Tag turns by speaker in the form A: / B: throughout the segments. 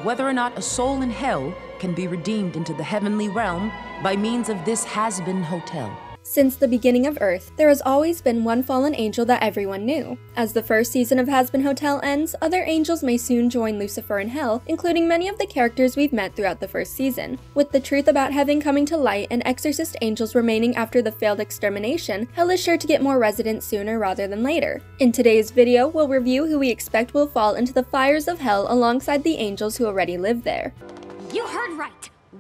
A: whether or not a soul in hell can be redeemed into the heavenly realm by means of this Has-Been Hotel.
B: Since the beginning of Earth, there has always been one fallen angel that everyone knew. As the first season of Has-Been Hotel ends, other angels may soon join Lucifer in hell, including many of the characters we've met throughout the first season. With the truth about heaven coming to light and exorcist angels remaining after the failed extermination, hell is sure to get more residents sooner rather than later. In today's video, we'll review who we expect will fall into the fires of hell alongside the angels who already live there.
C: You heard right!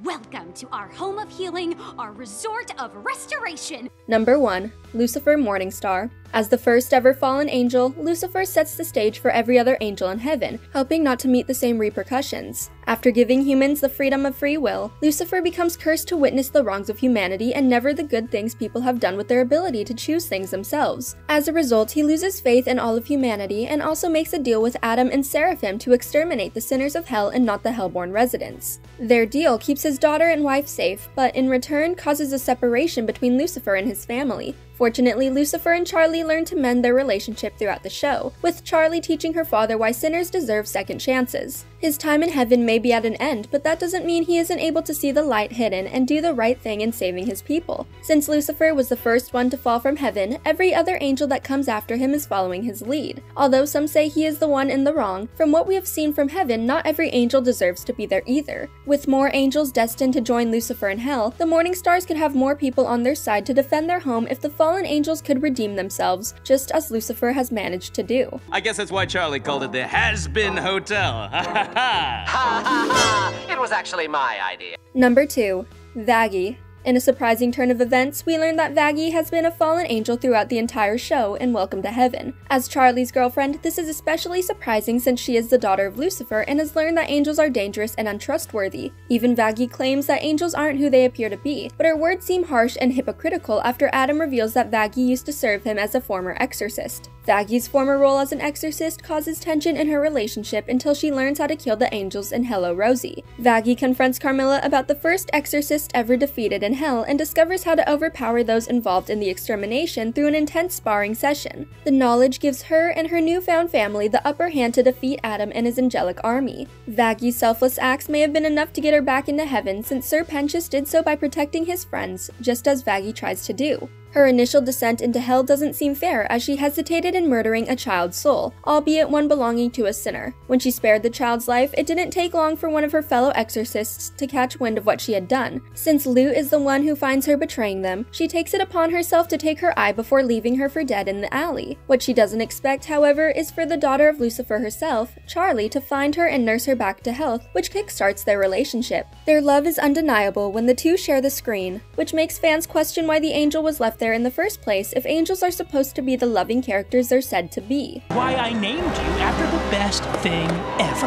C: Welcome to our home of healing, our resort of restoration!
B: Number 1. Lucifer Morningstar. As the first ever fallen angel, Lucifer sets the stage for every other angel in heaven, hoping not to meet the same repercussions. After giving humans the freedom of free will, Lucifer becomes cursed to witness the wrongs of humanity and never the good things people have done with their ability to choose things themselves. As a result, he loses faith in all of humanity and also makes a deal with Adam and Seraphim to exterminate the sinners of hell and not the hellborn residents. Their deal keeps his daughter and wife safe, but in return causes a separation between Lucifer and his family. Fortunately, Lucifer and Charlie learn to mend their relationship throughout the show, with Charlie teaching her father why sinners deserve second chances. His time in heaven may be at an end, but that doesn't mean he isn't able to see the light hidden and do the right thing in saving his people. Since Lucifer was the first one to fall from heaven, every other angel that comes after him is following his lead. Although some say he is the one in the wrong, from what we have seen from heaven, not every angel deserves to be there either. With more angels destined to join Lucifer in hell, the Morningstars could have more people on their side to defend their home if the fallen angels could redeem themselves, just as Lucifer has managed to do.
D: I guess that's why Charlie called it the Has-Been Hotel.
E: Ha ha ha! It was actually my idea.
B: Number 2. Vaggie. In a surprising turn of events, we learn that Vaggie has been a fallen angel throughout the entire show in Welcome to Heaven. As Charlie's girlfriend, this is especially surprising since she is the daughter of Lucifer and has learned that angels are dangerous and untrustworthy. Even Vaggie claims that angels aren't who they appear to be, but her words seem harsh and hypocritical after Adam reveals that Vaggie used to serve him as a former exorcist. Vaggie's former role as an exorcist causes tension in her relationship until she learns how to kill the angels in Hello Rosie. Vaggie confronts Carmilla about the first exorcist ever defeated in hell and discovers how to overpower those involved in the extermination through an intense sparring session. The knowledge gives her and her newfound family the upper hand to defeat Adam and his angelic army. Vaggie's selfless acts may have been enough to get her back into heaven since Sir Pentious did so by protecting his friends, just as Vaggie tries to do. Her initial descent into hell doesn't seem fair as she hesitated in murdering a child's soul, albeit one belonging to a sinner. When she spared the child's life, it didn't take long for one of her fellow exorcists to catch wind of what she had done. Since Lou is the one who finds her betraying them, she takes it upon herself to take her eye before leaving her for dead in the alley. What she doesn't expect, however, is for the daughter of Lucifer herself, Charlie, to find her and nurse her back to health, which kickstarts their relationship. Their love is undeniable when the two share the screen, which makes fans question why the angel was left there in the first place if angels are supposed to be the loving characters they're said to be.
F: Why I named you after the best thing ever,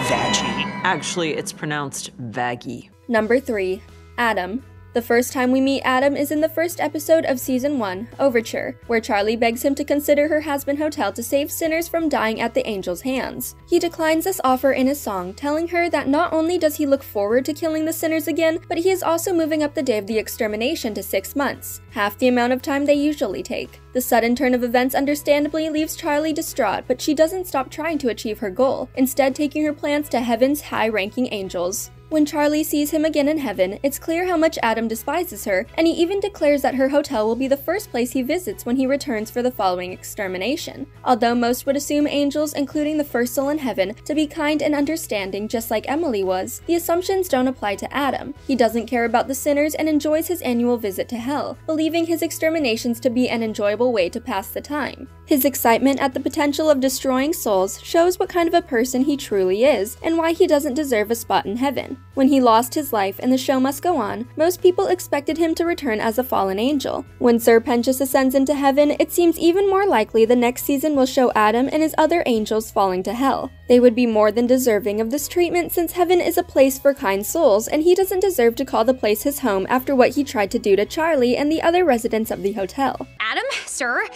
F: Vaggie.
G: Actually, it's pronounced Vaggie.
B: Number 3. Adam. The first time we meet Adam is in the first episode of Season 1, Overture, where Charlie begs him to consider her Has-Been Hotel to save sinners from dying at the angel's hands. He declines this offer in his song, telling her that not only does he look forward to killing the sinners again, but he is also moving up the day of the extermination to 6 months, half the amount of time they usually take. The sudden turn of events understandably leaves Charlie distraught, but she doesn't stop trying to achieve her goal, instead taking her plans to heaven's high-ranking angels. When Charlie sees him again in heaven, it's clear how much Adam despises her, and he even declares that her hotel will be the first place he visits when he returns for the following extermination. Although most would assume angels, including the first soul in heaven, to be kind and understanding just like Emily was, the assumptions don't apply to Adam. He doesn't care about the sinners and enjoys his annual visit to hell, believing his exterminations to be an enjoyable way to pass the time. His excitement at the potential of destroying souls shows what kind of a person he truly is, and why he doesn't deserve a spot in heaven. When he lost his life and the show must go on, most people expected him to return as a fallen angel. When Sir Pentious ascends into heaven, it seems even more likely the next season will show Adam and his other angels falling to hell. They would be more than deserving of this treatment since heaven is a place for kind souls, and he doesn't deserve to call the place his home after what he tried to do to Charlie and the other residents of the hotel.
C: Adam, sir?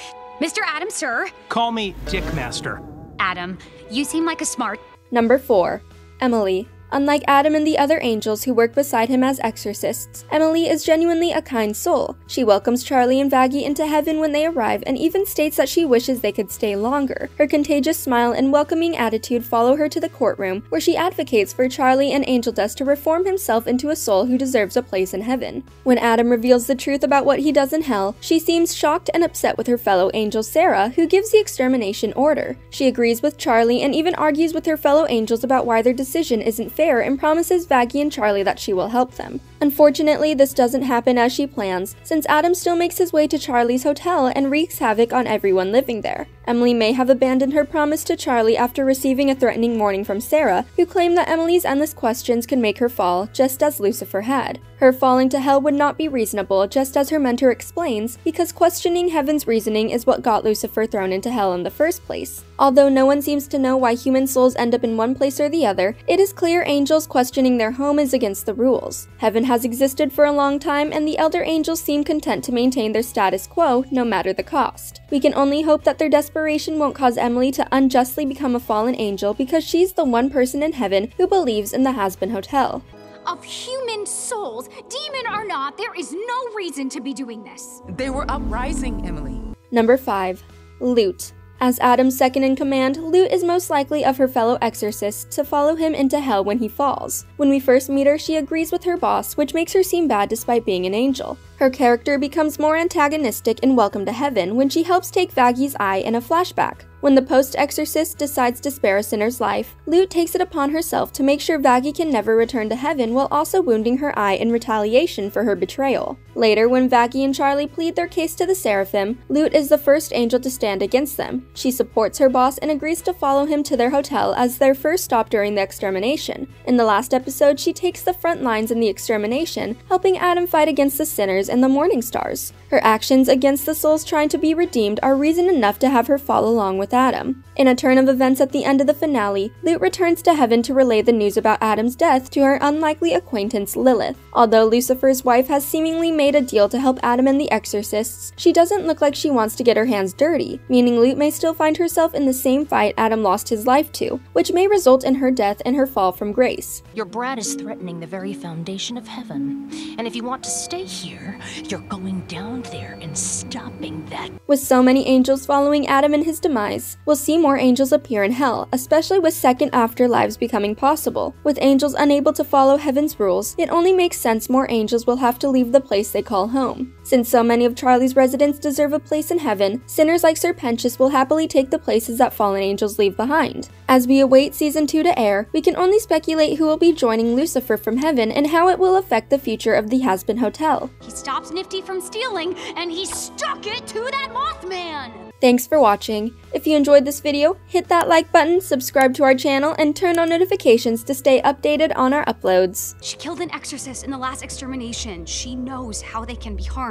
C: Mr. Adam, sir?
F: Call me Dickmaster.
C: Adam, you seem like a smart...
B: Number 4. Emily. Unlike Adam and the other angels who work beside him as exorcists, Emily is genuinely a kind soul. She welcomes Charlie and Vaggie into heaven when they arrive and even states that she wishes they could stay longer. Her contagious smile and welcoming attitude follow her to the courtroom, where she advocates for Charlie and Angel Dust to reform himself into a soul who deserves a place in heaven. When Adam reveals the truth about what he does in hell, she seems shocked and upset with her fellow angel Sarah, who gives the extermination order. She agrees with Charlie and even argues with her fellow angels about why their decision isn't fair and promises Vaggie and Charlie that she will help them. Unfortunately, this doesn't happen as she plans, since Adam still makes his way to Charlie's hotel and wreaks havoc on everyone living there. Emily may have abandoned her promise to Charlie after receiving a threatening warning from Sarah, who claimed that Emily's endless questions can make her fall, just as Lucifer had. Her falling to hell would not be reasonable, just as her mentor explains, because questioning heaven's reasoning is what got Lucifer thrown into hell in the first place. Although no one seems to know why human souls end up in one place or the other, it is clear angels questioning their home is against the rules. Heaven has existed for a long time, and the elder angels seem content to maintain their status quo, no matter the cost. We can only hope that their desperation won't cause Emily to unjustly become a fallen angel, because she's the one person in heaven who believes in the Has-Been Hotel.
C: Of human souls, demon or not, there is no reason to be doing this.
A: They were uprising, Emily.
B: Number 5. Lute. As Adam's second in command, Lute is most likely of her fellow exorcists to follow him into hell when he falls. When we first meet her, she agrees with her boss, which makes her seem bad despite being an angel. Her character becomes more antagonistic in Welcome to Heaven when she helps take Vaggie's eye in a flashback. When the post-exorcist decides to spare a sinner's life, Lute takes it upon herself to make sure Vaggie can never return to heaven while also wounding her eye in retaliation for her betrayal. Later, when Vaggie and Charlie plead their case to the Seraphim, Lute is the first angel to stand against them. She supports her boss and agrees to follow him to their hotel as their first stop during the extermination. In the last episode, she takes the front lines in the extermination, helping Adam fight against the sinners and the Morning Stars. Her actions against the souls trying to be redeemed are reason enough to have her fall along with Adam. In a turn of events at the end of the finale, Lute returns to heaven to relay the news about Adam's death to her unlikely acquaintance Lilith. Although Lucifer's wife has seemingly made a deal to help Adam and the exorcists, she doesn't look like she wants to get her hands dirty, meaning Lute may still find herself in the same fight Adam lost his life to, which may result in her death and her fall from grace.
H: Your brat is threatening the very foundation of heaven, and if you want to stay here, you're going down there and stopping that.
B: With so many angels following Adam in his demise, we'll see more angels appear in hell, especially with second afterlives becoming possible. With angels unable to follow heaven's rules, it only makes sense more angels will have to leave the place they call home. Since so many of Charlie's residents deserve a place in heaven, sinners like Serpentius will happily take the places that fallen angels leave behind. As we await Season 2 to air, we can only speculate who will be joining Lucifer from heaven and how it will affect the future of the Has-Been Hotel.
C: He stopped Nifty from stealing, and he stuck it to that Mothman!
B: Thanks for watching. If you enjoyed this video, hit that like button, subscribe to our channel, and turn on notifications to stay updated on our uploads.
C: She killed an exorcist in the last extermination. She knows how they can be harmed.